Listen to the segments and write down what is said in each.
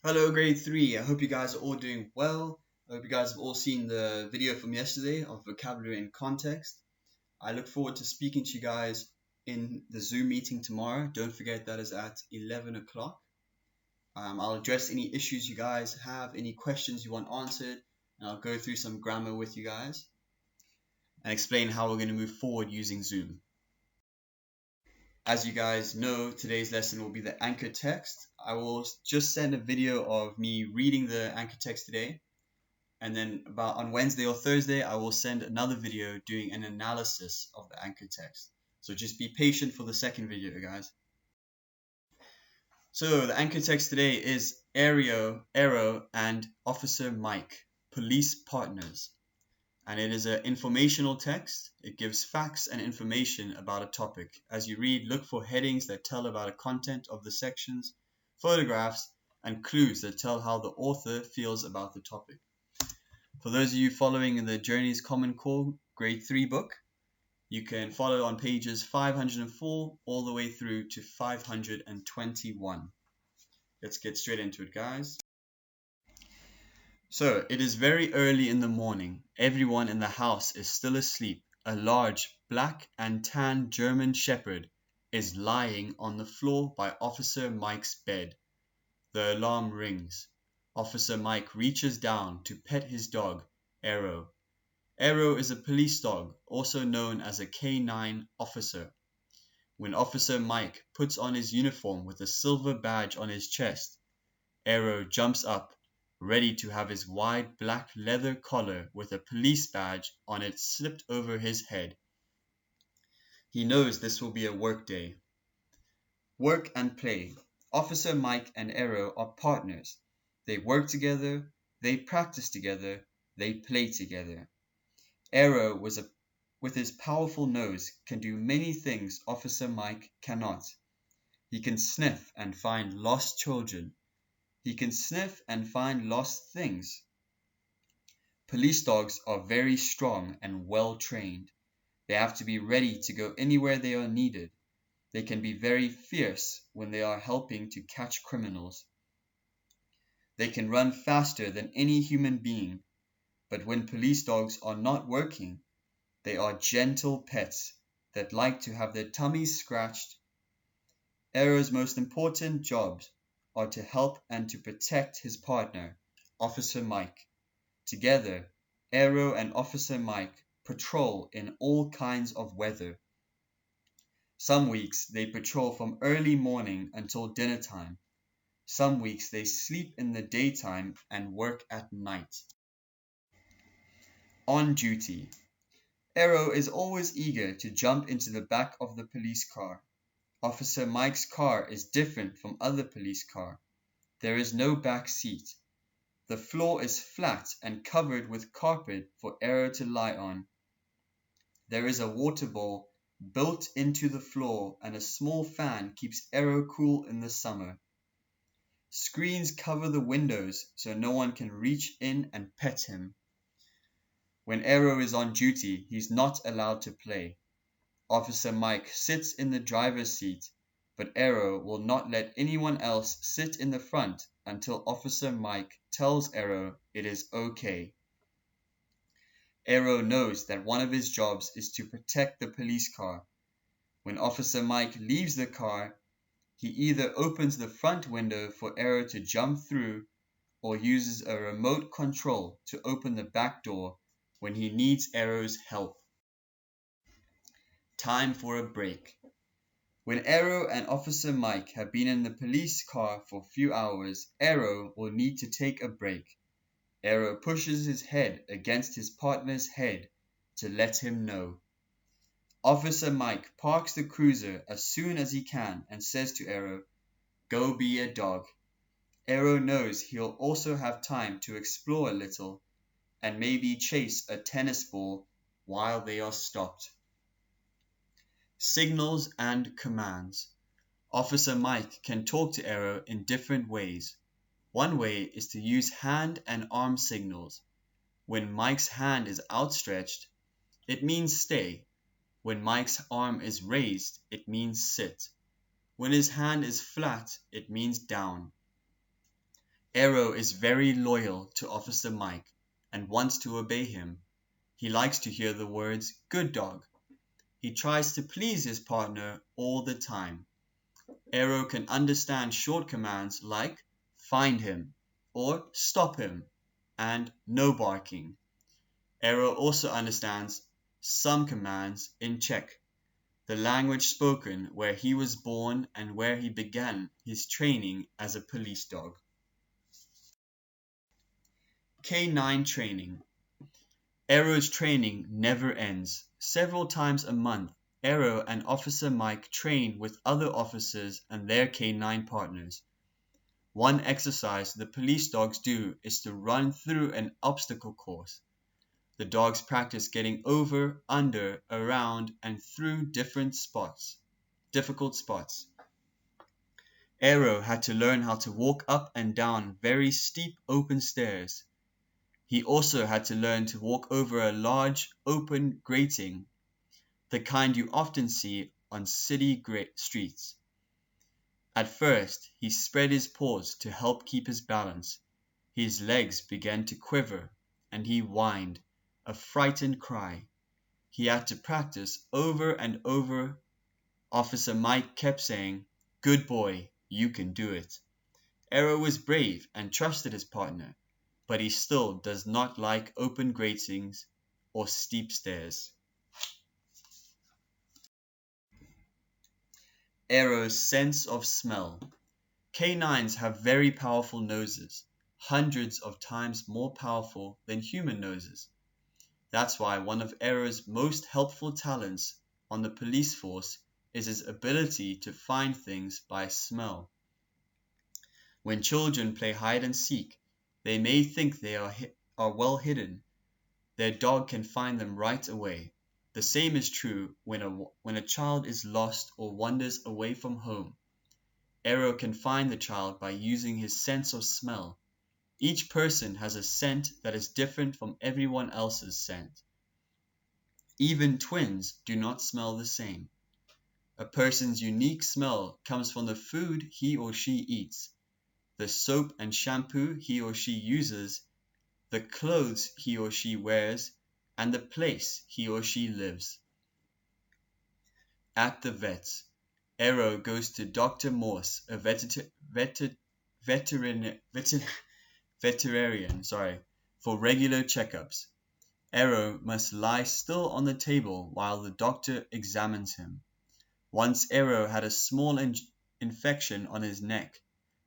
Hello, grade 3. I hope you guys are all doing well. I hope you guys have all seen the video from yesterday of vocabulary and context. I look forward to speaking to you guys in the Zoom meeting tomorrow. Don't forget that is at 11 o'clock. I'll address any issues you guys have, any questions you want answered, and I'll go through some grammar with you guys and explain how we're going to move forward using Zoom. As you guys know, today's lesson will be the anchor text. I will just send a video of me reading the anchor text today, and then about on Wednesday or Thursday, I will send another video doing an analysis of the anchor text. So just be patient for the second video, guys. So the anchor text today is Arrow, and Officer Mike, police partners. And it is an informational text. It gives facts and information about a topic. As you read, look for headings that tell about the content of the sections, photographs, and clues that tell how the author feels about the topic. For those of you following in the Journey's Common Core Grade 3 book, you can follow on pages 504 all the way through to 521. Let's get straight into it, guys. So, it is very early in the morning. Everyone in the house is still asleep. A large black and tan German Shepherd is lying on the floor by Officer Mike's bed. The alarm rings. Officer Mike reaches down to pet his dog, Arrow. Arrow is a police dog, also known as a canine officer. When Officer Mike puts on his uniform with a silver badge on his chest, Arrow jumps up, ready to have his wide black leather collar with a police badge on it slipped over his head. He knows this will be a work day. Work and play. Officer Mike and Arrow are partners. They work together, they practice together, they play together. Arrow with his powerful nose can do many things Officer Mike cannot. He can sniff and find lost children. He can sniff and find lost things. Police dogs are very strong and well trained. They have to be ready to go anywhere they are needed. They can be very fierce when they are helping to catch criminals. They can run faster than any human being, but when police dogs are not working, they are gentle pets that like to have their tummies scratched. Arrow's most important jobs are to help and to protect his partner, Officer Mike. Together, Arrow and Officer Mike patrol in all kinds of weather. Some weeks they patrol from early morning until dinner time. Some weeks they sleep in the daytime and work at night. On duty. Arrow is always eager to jump into the back of the police car. Officer Mike's car is different from other police cars. There is no back seat. The floor is flat and covered with carpet for Arrow to lie on. There is a water bowl built into the floor and a small fan keeps Arrow cool in the summer. Screens cover the windows so no one can reach in and pet him. When Arrow is on duty, he's not allowed to play. Officer Mike sits in the driver's seat, but Arrow will not let anyone else sit in the front until Officer Mike tells Arrow it is okay. Arrow knows that one of his jobs is to protect the police car. When Officer Mike leaves the car, he either opens the front window for Arrow to jump through or uses a remote control to open the back door when he needs Arrow's help. Time for a break. When Arrow and Officer Mike have been in the police car for a few hours, Arrow will need to take a break. Arrow pushes his head against his partner's head to let him know. Officer Mike parks the cruiser as soon as he can and says to Arrow, "Go be a dog." Arrow knows he'll also have time to explore a little and maybe chase a tennis ball while they are stopped. Signals and commands. Officer Mike can talk to Arrow in different ways. One way is to use hand and arm signals. When Mike's hand is outstretched, it means stay. When Mike's arm is raised, it means sit. When his hand is flat, it means down. Arrow is very loyal to Officer Mike and wants to obey him. He likes to hear the words, "Good dog." He tries to please his partner all the time. Arrow can understand short commands like "find him" or "stop him" and "no barking." Arrow also understands some commands in Czech, the language spoken where he was born and where he began his training as a police dog. Canine Training. Arrow's training never ends. Several times a month, Arrow and Officer Mike train with other officers and their canine partners. One exercise the police dogs do is to run through an obstacle course. The dogs practice getting over, under, around, and through difficult spots. Arrow had to learn how to walk up and down very steep open stairs. He also had to learn to walk over a large open grating, the kind you often see on city streets. At first, he spread his paws to help keep his balance. His legs began to quiver, and he whined, a frightened cry. He had to practice over and over. Officer Mike kept saying, "Good boy, you can do it." Arrow was brave and trusted his partner, but he still does not like open gratings or steep stairs. Arrow's sense of smell. Canines have very powerful noses, hundreds of times more powerful than human noses. That's why one of Arrow's most helpful talents on the police force is his ability to find things by smell. When children play hide and seek, they may think they are well hidden. Their dog can find them right away. The same is true when a child is lost or wanders away from home. Arrow can find the child by using his sense of smell. Each person has a scent that is different from everyone else's scent. Even twins do not smell the same. A person's unique smell comes from the food he or she eats, the soap and shampoo he or she uses, the clothes he or she wears, and the place he or she lives. At the vet, Arrow goes to Dr. Morse, a veterinarian, for regular checkups. Arrow must lie still on the table while the doctor examines him. Once Arrow had a small infection on his neck.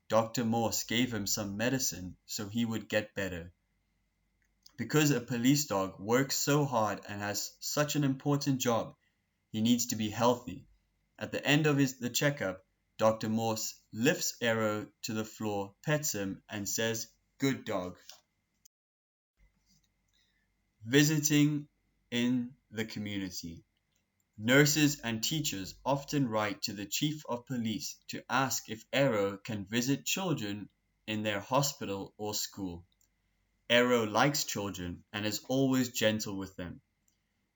Dr. Morse gave him some medicine so he would get better. Because a police dog works so hard and has such an important job, he needs to be healthy. At the end of the checkup, Dr. Morse lifts Arrow to the floor, pets him, and says, "Good dog." Visiting in the community. Nurses and teachers often write to the chief of police to ask if Arrow can visit children in their hospital or school. Arrow likes children and is always gentle with them.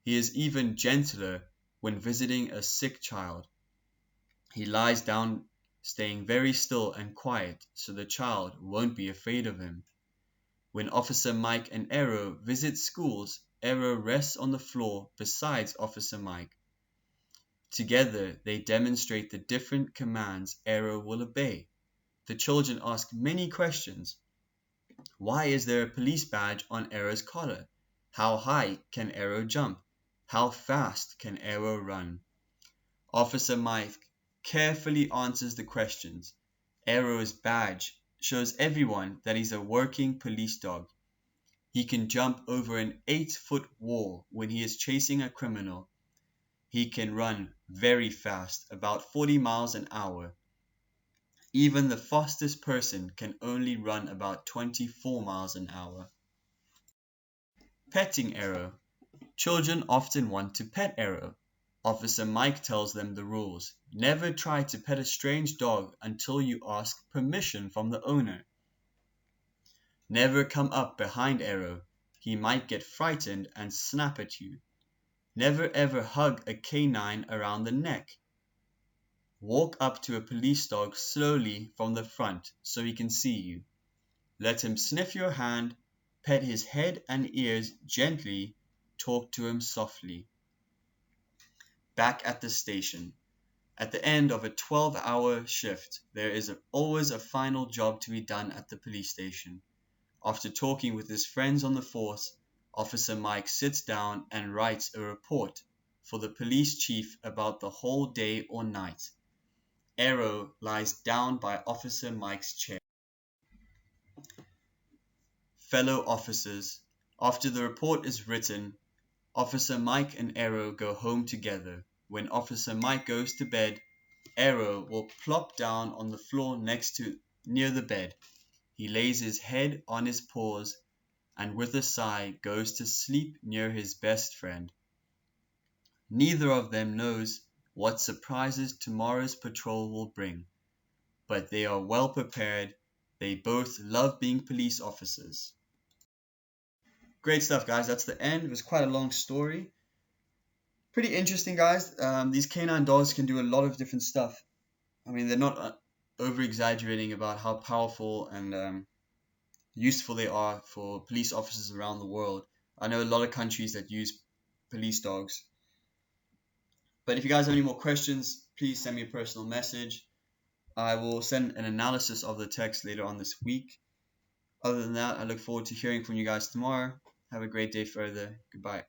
He is even gentler when visiting a sick child. He lies down, staying very still and quiet so the child won't be afraid of him. When Officer Mike and Arrow visit schools, Arrow rests on the floor beside Officer Mike. Together they demonstrate the different commands Arrow will obey. The children ask many questions. Why is there a police badge on Arrow's collar? How high can Arrow jump? How fast can Arrow run? Officer Mike carefully answers the questions. Arrow's badge shows everyone that he's a working police dog. He can jump over an 8-foot wall when he is chasing a criminal. He can run very fast, about 40 miles an hour. Even the fastest person can only run about 24 miles an hour. Petting Arrow. Children often want to pet Arrow. Officer Mike tells them the rules. Never try to pet a strange dog until you ask permission from the owner. Never come up behind Arrow. He might get frightened and snap at you. Never ever hug a canine around the neck. Walk up to a police dog slowly from the front so he can see you. Let him sniff your hand, pet his head and ears gently, talk to him softly. Back at the station. At the end of a 12-hour shift, there is always a final job to be done at the police station. After talking with his friends on the force, Officer Mike sits down and writes a report for the police chief about the whole day or night. Arrow lies down by Officer Mike's chair. Fellow officers, after the report is written, Officer Mike and Arrow go home together. When Officer Mike goes to bed, Arrow will plop down on the floor near the bed. He lays his head on his paws and with a sigh goes to sleep near his best friend. Neither of them knows what surprises tomorrow's patrol will bring, but they are well prepared. They both love being police officers. Great stuff, guys. That's the end. It was quite a long story. Pretty interesting, guys. These canine dogs can do a lot of different stuff. I mean, they're not over exaggerating about how powerful and useful they are for police officers around the world. I know a lot of countries that use police dogs. But if you guys have any more questions, please send me a personal message. I will send an analysis of the text later on this week. Other than that, I look forward to hearing from you guys tomorrow. Have a great day further. Goodbye.